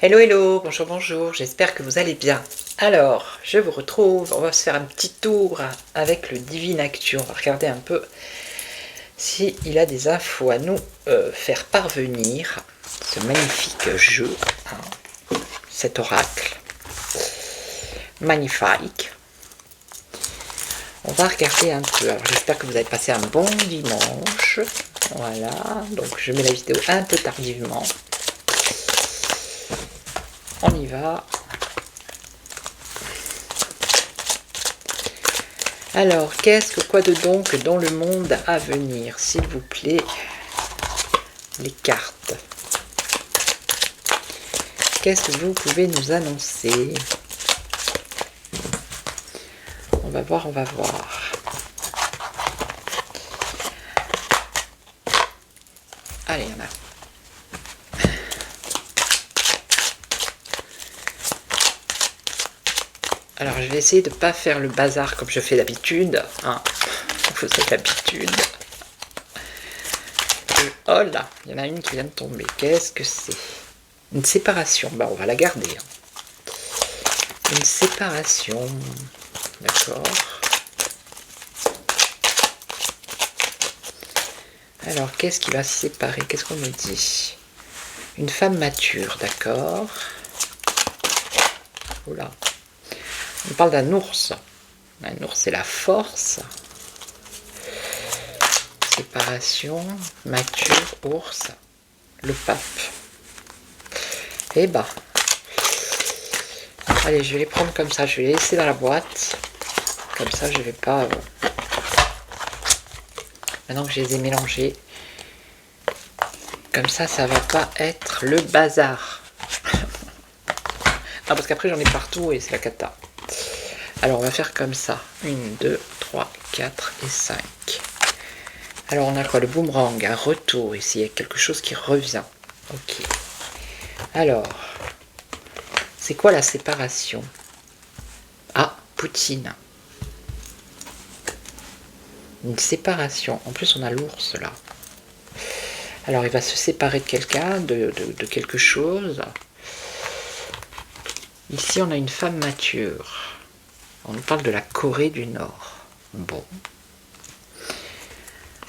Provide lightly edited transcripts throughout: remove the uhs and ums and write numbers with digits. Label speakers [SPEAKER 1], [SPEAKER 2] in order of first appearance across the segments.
[SPEAKER 1] Hello, hello, bonjour, bonjour, j'espère que vous allez bien. Alors, je vous retrouve, on va se faire un petit tour avec le Divinactu. On va regarder un peu s'il a des infos à nous faire parvenir. Ce magnifique jeu, hein, cet oracle. Magnifique. On va regarder un peu. Alors, j'espère que vous avez passé un bon dimanche. Voilà, donc je mets la vidéo un peu tardivement. On y va. Alors, qu'est-ce que quoi de donc dans le monde à venir, s'il vous plaît, les cartes. Qu'est-ce que vous pouvez nous annoncer? On va voir, on va voir. Allez, il y en a. Alors, je vais essayer de ne pas faire le bazar comme je fais d'habitude. Hein. Vous avez l'habitude. Oh là, il y en a une qui vient de tomber. Qu'est-ce que c'est? Une séparation. Bah, on va la garder. Hein. Une séparation. D'accord. Alors, qu'est-ce qui va se séparer? Qu'est-ce qu'on nous dit? Une femme mature, d'accord. Oula. On parle d'un ours. Un ours, c'est la force. Séparation, mature, ours. Le pape. Eh ben. Allez, je vais les prendre comme ça. Je vais les laisser dans la boîte. Comme ça, je vais pas... Maintenant que je les ai mélangés. Comme ça va pas être le bazar. Ah, parce qu'après, j'en ai partout et c'est la cata. Alors, on va faire comme ça. 1, 2, 3, 4 et 5. Alors, on a quoi? Le boomerang, un retour ici. Il y a quelque chose qui revient. Ok. Alors, c'est quoi la séparation? Ah, Poutine. Une séparation. En plus, on a l'ours, là. Alors, il va se séparer de quelqu'un, de quelque chose. Ici, on a une femme mature. On nous parle de la Corée du Nord. Bon.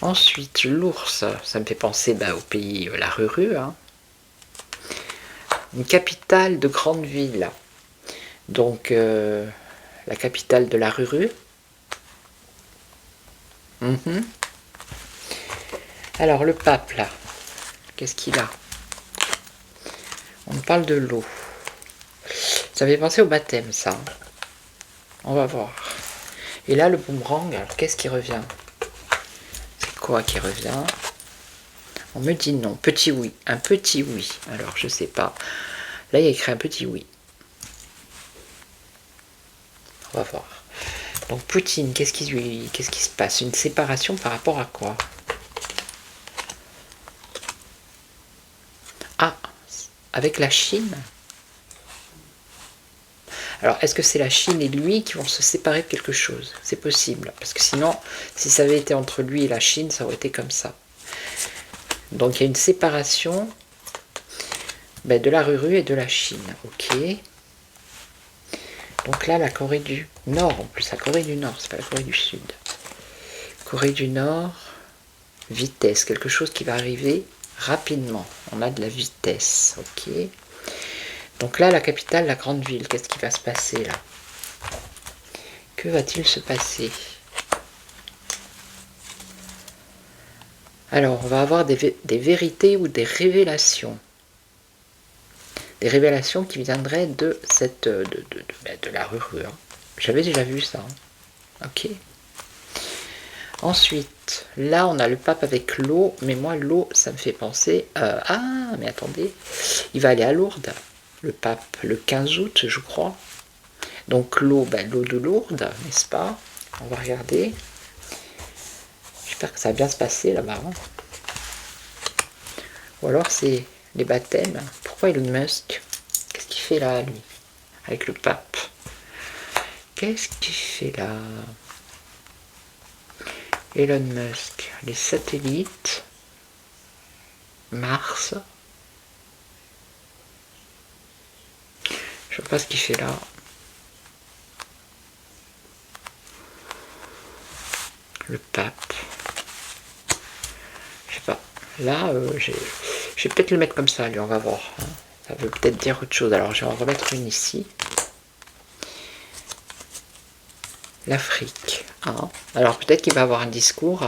[SPEAKER 1] Ensuite, l'ours, ça me fait penser au pays La Ruru. Hein. Une capitale de grande ville. Donc, la capitale de La Ruru. Alors, le pape, là, qu'est-ce qu'il a? On parle de l'eau. Ça me fait penser au baptême, ça. On va voir. Et là, le boomerang, alors qu'est-ce qui revient? C'est quoi qui revient? On me dit non. Petit oui. Un petit oui. Alors, je sais pas. Là, il y a écrit un petit oui. On va voir. Donc, Poutine, qu'est-ce qui se passe? Une séparation par rapport à quoi? Ah, avec la Chine? Alors, est-ce que c'est la Chine et lui qui vont se séparer de quelque chose? C'est possible. Parce que sinon, si ça avait été entre lui et la Chine, ça aurait été comme ça. Donc, il y a une séparation de la Ruru et de la Chine. Ok. Donc là, la Corée du Nord, en plus, la Corée du Nord, c'est pas la Corée du Sud. Corée du Nord, vitesse, quelque chose qui va arriver rapidement. On a de la vitesse, ok. Donc là, la capitale, la grande ville, qu'est-ce qui va se passer là? Que va-t-il se passer? Alors, on va avoir des vérités ou des révélations. Des révélations qui viendraient de cette de la Ruru. Hein. J'avais déjà vu ça. Hein. Ok. Ensuite, là, on a le pape avec l'eau. Mais moi, l'eau, ça me fait penser... ah, mais attendez. Il va aller à Lourdes, le pape, le 15 août, je crois. Donc l'eau, l'eau de Lourdes, n'est-ce pas? On va regarder. J'espère que ça va bien se passer là-bas. Hein. Ou alors c'est les baptêmes. Pourquoi Elon Musk? Qu'est-ce qu'il fait là, lui? Avec le pape. Qu'est-ce qu'il fait là? Elon Musk. Les satellites. Mars. sais pas ce qu'il fait là. Le pape. Je sais pas. Là, je vais peut-être le mettre comme ça, lui, on va voir. Hein. Ça veut peut-être dire autre chose. Alors, je vais en remettre une ici. L'Afrique. Hein. Alors, peut-être qu'il va avoir un discours,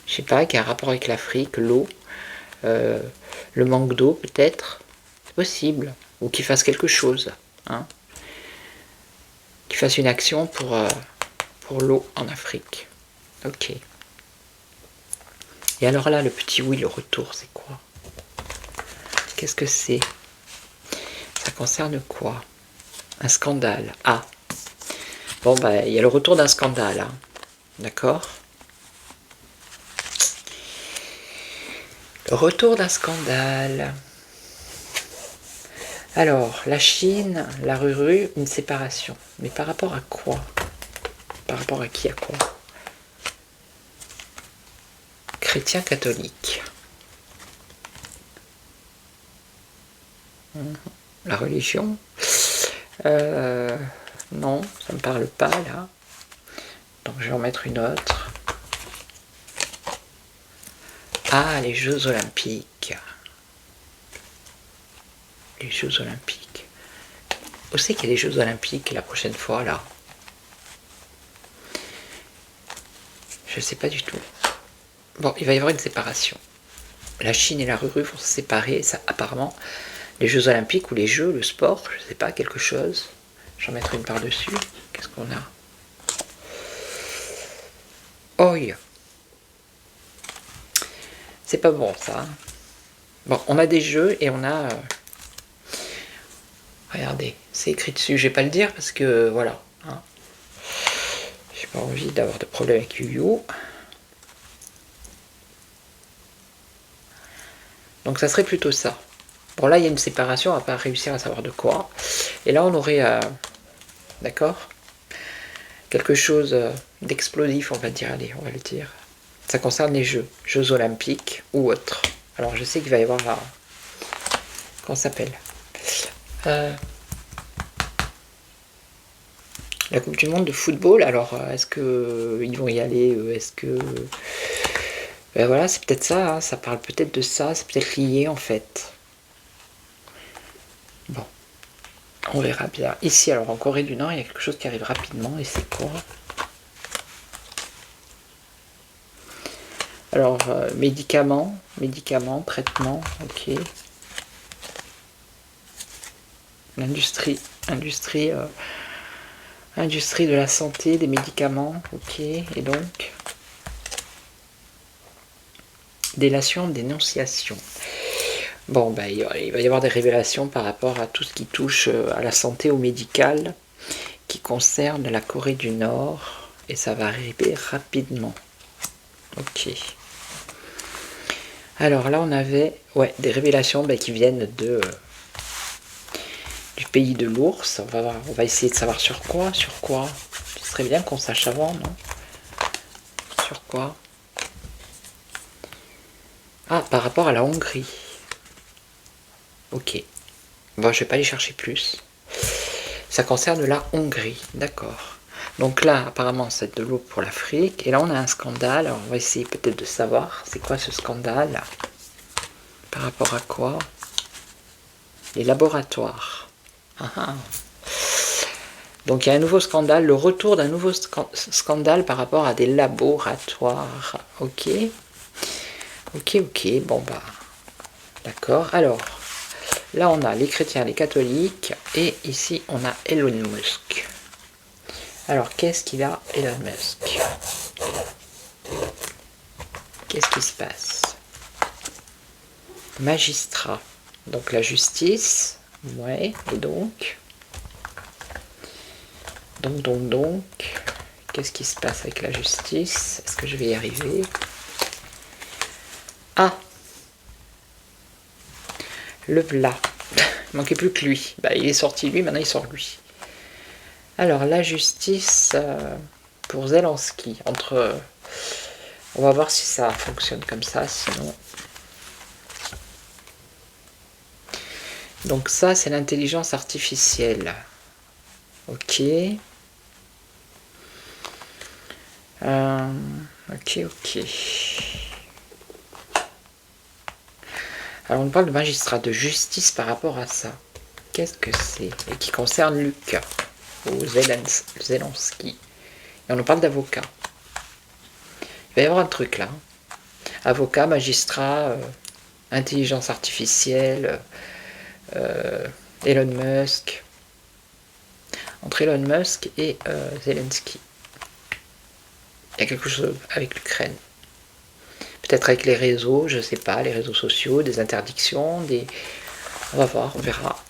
[SPEAKER 1] je sais pas, qui a un rapport avec l'Afrique, l'eau, le manque d'eau, peut-être. C'est possible. Ou qu'il fasse quelque chose. Hein. Qu'il fasse une action pour l'eau en Afrique. Ok. Et alors là, le petit oui, le retour, c'est quoi? Qu'est-ce que c'est? Ça concerne quoi? Un scandale. Ah. Bon, bah, il y a le retour d'un scandale. Hein. D'accord? Le retour d'un scandale. Alors, la Chine, la Ruru, une séparation. Mais par rapport à quoi? Par rapport à qui, à quoi? Chrétien catholique. La religion. Non, ça me parle pas là. Donc je vais en mettre une autre. Ah, les Jeux Olympiques. Les Jeux Olympiques. Où c'est qu'il y a les Jeux Olympiques la prochaine fois là? Je ne sais pas du tout. Bon, il va y avoir une séparation. La Chine et la Ruru vont se séparer. Ça, apparemment, les Jeux Olympiques ou les Jeux, le sport, je ne sais pas, quelque chose. J'en mettrai une par-dessus. Qu'est-ce qu'on a? Oi. C'est pas bon ça. Bon, on a des jeux et on a... regardez, c'est écrit dessus. Je vais pas le dire parce que voilà. Hein. J'ai pas envie d'avoir de problème avec Yu-Yu. Donc ça serait plutôt ça. Bon là il y a une séparation, on va pas réussir à savoir de quoi. Et là on aurait... d'accord, quelque chose d'explosif, on va dire, allez, on va le dire. Ça concerne les Jeux Olympiques ou autres. Alors je sais qu'il va y avoir la... comment ça s'appelle, la Coupe du Monde de football. Alors est-ce que ils vont y aller? Est-ce que... ben voilà, c'est peut-être ça, hein, ça parle peut-être de ça, c'est peut-être lié en fait. Bon, on verra bien. Ici, alors en Corée du Nord, il y a quelque chose qui arrive rapidement, et c'est quoi? Alors, médicaments, traitements, ok. L'industrie, industrie de la santé, des médicaments, ok. Et donc, délation, dénonciation. Bon, ben, il va y avoir des révélations par rapport à tout ce qui touche à la santé, au médical, qui concerne la Corée du Nord, et ça va arriver rapidement. Ok. Alors là, on avait des révélations qui viennent du pays de l'ours. On va essayer de savoir sur quoi. Ce serait bien qu'on sache avant, non? Sur quoi? Ah, par rapport à la Hongrie. Ok. Bon, je vais pas aller chercher plus. Ça concerne la Hongrie, d'accord. Donc là, apparemment, c'est de l'eau pour l'Afrique. Et là, on a un scandale. Alors, on va essayer peut-être de savoir c'est quoi ce scandale. Par rapport à quoi? Les laboratoires. Ah ah. Donc il y a un nouveau scandale, le retour d'un nouveau scandale par rapport à des laboratoires. Ok. Ok. Bon bah, d'accord. Alors, là on a les chrétiens, les catholiques. Et ici on a Elon Musk. Alors, qu'est-ce qu'il a, Elon Musk? Qu'est-ce qui se passe? Magistrat. Donc la justice. Ouais, et donc... Donc, qu'est-ce qui se passe avec la justice? Est-ce que je vais y arriver? Ah! Le Vla. Il manquait plus que lui. Bah, il est sorti lui, maintenant il sort lui. Alors, la justice pour Zelensky. On va voir si ça fonctionne comme ça, sinon... Donc ça, c'est l'intelligence artificielle. Ok. Ok. Alors on parle de magistrat de justice par rapport à ça. Qu'est-ce que c'est? Et qui concerne Luc ou Zelensky. Et on nous parle d'avocat. Il va y avoir un truc là. Avocat, magistrat, intelligence artificielle, Elon Musk. Entre Elon Musk et Zelensky. Il y a quelque chose avec l'Ukraine. Peut-être avec les réseaux, je ne sais pas, les réseaux sociaux, des interdictions, des... On va voir, on verra.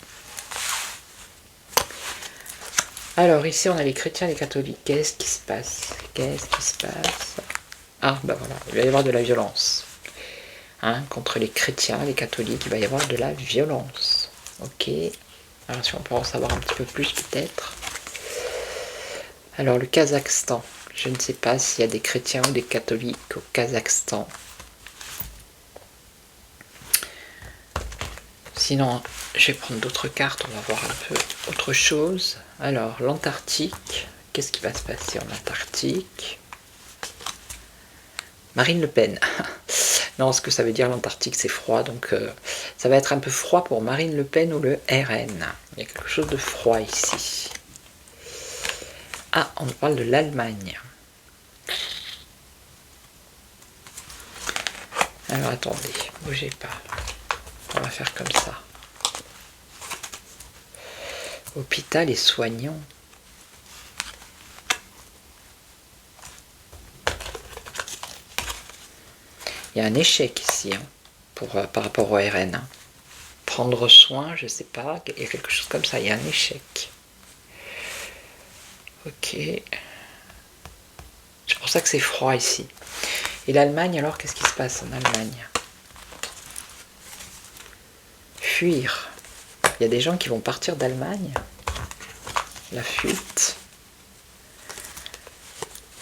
[SPEAKER 1] Alors ici on a les chrétiens et les catholiques. Qu'est-ce qui se passe? Ah, ben voilà, il va y avoir de la violence. Hein, contre les chrétiens, les catholiques, il va y avoir de la violence. Ok. Alors si on peut en savoir un petit peu plus peut-être. Alors le Kazakhstan. Je ne sais pas s'il y a des chrétiens ou des catholiques au Kazakhstan. Sinon, je vais prendre d'autres cartes, on va voir un peu autre chose. Alors, l'Antarctique. Qu'est-ce qui va se passer en Antarctique? Marine Le Pen. Non, ce que ça veut dire l'Antarctique, c'est froid. Donc, ça va être un peu froid pour Marine Le Pen ou le RN. Il y a quelque chose de froid ici. Ah, on parle de l'Allemagne. Alors, attendez, bougez pas. On va faire comme ça. Hôpital et soignants. Il y a un échec ici, hein, par rapport au RN. Hein. Prendre soin, je sais pas, il y a quelque chose comme ça, il y a un échec. Ok. C'est pour ça que c'est froid ici. Et l'Allemagne, alors, qu'est-ce qui se passe en Allemagne? Fuir. Il y a des gens qui vont partir d'Allemagne. La fuite.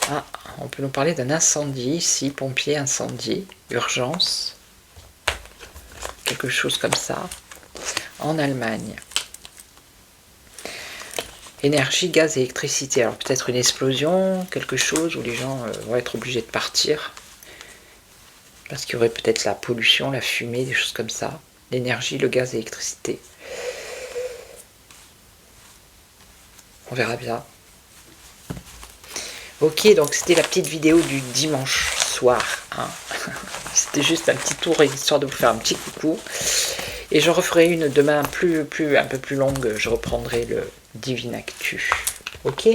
[SPEAKER 1] Ah, on peut nous parler d'un incendie ici, pompiers, incendie, urgence. Quelque chose comme ça. En Allemagne. Énergie, gaz et électricité. Alors peut-être une explosion, quelque chose où les gens vont être obligés de partir. Parce qu'il y aurait peut-être la pollution, la fumée, des choses comme ça. L'énergie, le gaz et l'électricité. On verra bien. Ok, donc c'était la petite vidéo du dimanche soir. Hein. C'était juste un petit tour, histoire de vous faire un petit coucou. Et je referai une demain un peu plus longue. Je reprendrai le Divine Actu. Ok?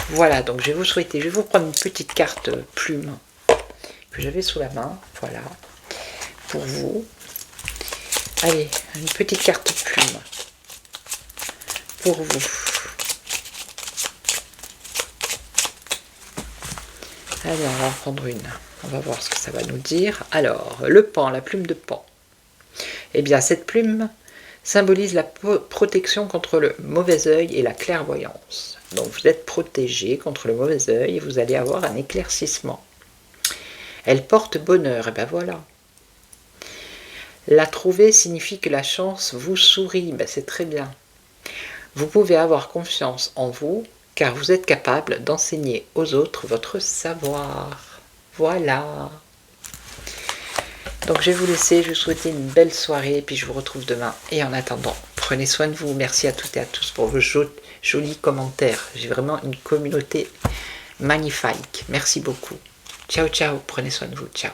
[SPEAKER 1] Voilà, donc je vais vous prendre une petite carte plume que j'avais sous la main. Voilà. Pour vous. Allez, une petite carte plume. Pour vous. Allez, on va en prendre une. On va voir ce que ça va nous dire. Alors, le pan, la plume de pan. Eh bien, cette plume symbolise la protection contre le mauvais œil et la clairvoyance. Donc, vous êtes protégé contre le mauvais œil et vous allez avoir un éclaircissement. Elle porte bonheur, et bien voilà. La trouver signifie que la chance vous sourit, ben c'est très bien. Vous pouvez avoir confiance en vous, car vous êtes capable d'enseigner aux autres votre savoir. Voilà. Donc je vais vous laisser, je vous souhaite une belle soirée, et puis je vous retrouve demain. Et en attendant, prenez soin de vous. Merci à toutes et à tous pour vos jolis commentaires. J'ai vraiment une communauté magnifique. Merci beaucoup. Ciao, ciao. Prenez soin de vous. Ciao.